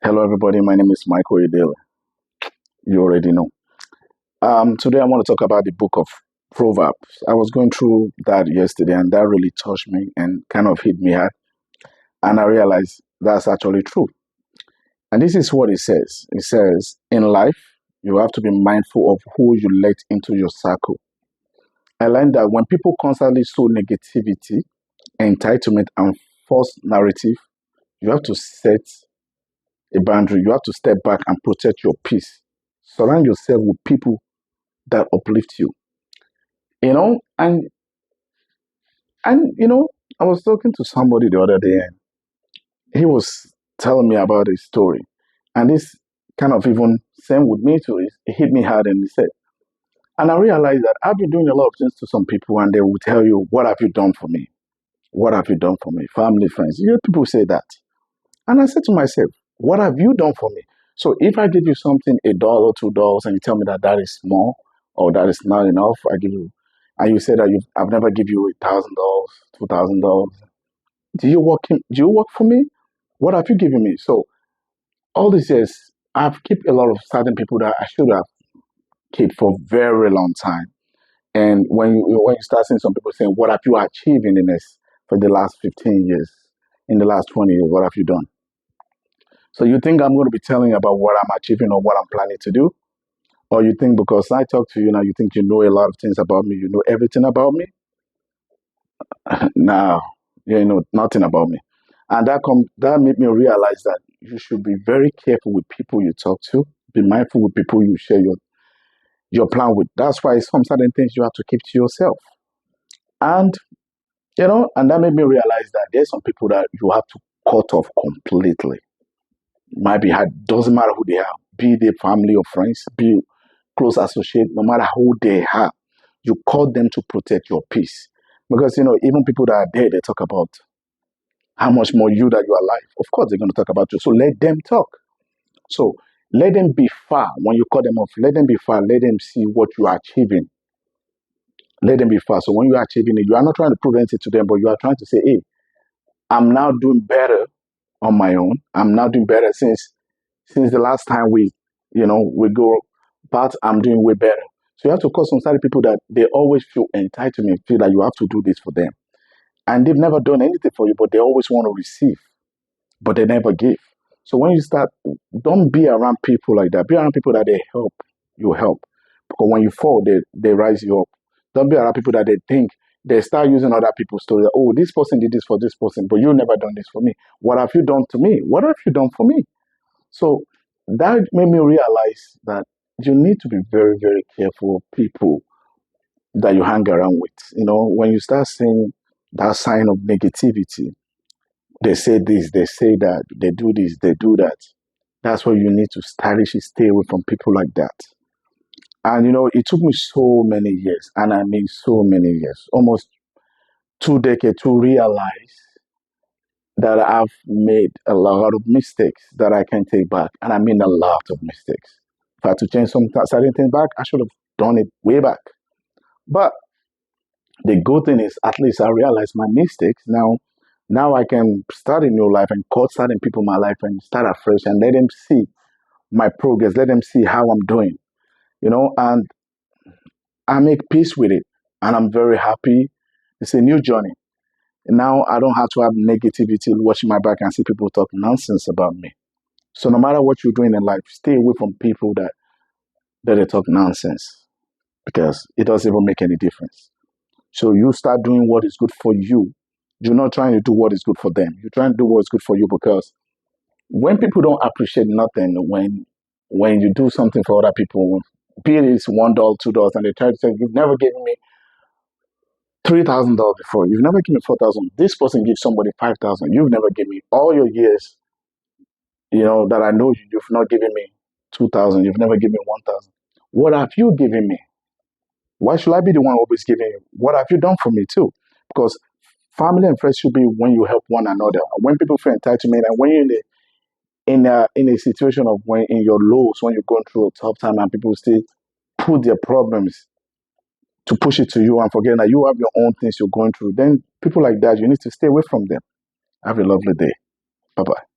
Hello, everybody. My name is Michael Idele. You already know. Today, I want to talk about the book of Proverbs. I was going through that yesterday, and that really touched me and kind of hit me hard. And I realized that's actually true. And this is what it says. It says, in life, you have to be mindful of who you let into your circle. I learned that when people constantly sow negativity, entitlement, and false narrative, you have to set a boundary. You have to step back and protect your peace. Surround yourself with people that uplift you. You know, and I was talking to somebody the other day, and he was telling me about a story, and this kind of even same with me too. It hit me hard, and he said, and I realized that I've been doing a lot of things to some people, and they will tell you, "What have you done for me? What have you done for me?" Family, friends. You hear people say that, and I said to myself, "What have you done for me?" So if I give you something, $1, $2, and you tell me that that is small or that is not enough, I give you, and you say that I've never give you $1,000, $2,000. Do you work for me? What have you given me? So all this is, I've kept a lot of certain people that I should have kept for a very long time. And when you start seeing some people saying, "What have you achieved in this for the last 15 years, in the last 20 years? What have you done?" So you think I'm going to be telling you about what I'm achieving or what I'm planning to do? Or you think because I talk to you now, you think you know a lot of things about me, you know everything about me? No, you know nothing about me. And that made me realize that you should be very careful with people you talk to. Be mindful with people you share your plan with. That's why some certain things you have to keep to yourself. And and that made me realize that there's some people that you have to cut off completely. Might be hard, doesn't matter who they are, be they family or friends, be close associate, no matter who they are, you call them to protect your peace. Because even people that are there, they talk about how much more you that you are alive. Of course, they're going to talk about you. So let them talk. So let them be far. When you cut them off, let them be far. Let them see what you are achieving. Let them be far. So when you are achieving it, you are not trying to prove anything to them, but you are trying to say, "Hey, I'm now doing better on my own. I'm now doing better since the last time we go, but I'm doing way better." So you have to call some certain people that they always feel entitlement, feel that you have to do this for them. And they've never done anything for you, but they always want to receive, but they never give. So when you start, don't be around people like that. Be around people that they help, you help. Because when you fall, they rise you up. Don't be around people that they think they start using other people's stories. "Oh, this person did this for this person, but you never done this for me. What have you done to me? What have you done for me?" So that made me realize that you need to be very, very careful of people that you hang around with. When you start seeing that sign of negativity, they say this, they say that, they do this, they do that. That's why you need to stylishly stay away from people like that. And it took me so many years, and I mean so many years, almost 2 decades, to realize that I've made a lot of mistakes that I can take back. And I mean a lot of mistakes. If I had to change some certain things back, I should have done it way back. But the good thing is, at least I realized my mistakes. Now I can start a new life and cut certain people in my life and start afresh and let them see my progress, let them see how I'm doing, and I make peace with it. And I'm very happy. It's a new journey. Now I don't have to have negativity watching my back and see people talk nonsense about me. So no matter what you're doing in life, stay away from people that they talk nonsense, because it doesn't even make any difference. So you start doing what is good for you. You're not trying to do what is good for them. You're trying to do what is good for you, because when people don't appreciate nothing, when you do something for other people, be it is $1, $2, and they try to say, "You've never given me $3,000 before. You've never given me 4,000. This person gives somebody 5,000. You've never given me all your years. That I know you. You've not given me 2,000. You've never given me 1,000. What have you given me? Why should I be the one always giving you? What have you done for me too?" Because family and friends should be when you help one another. When people feel entitlement, and when you're in a situation of when in your lows, when you're going through a tough time, and people still put their problems to push it to you and forget that you have your own things you're going through, then people like that, you need to stay away from them. Have a lovely day. Bye bye.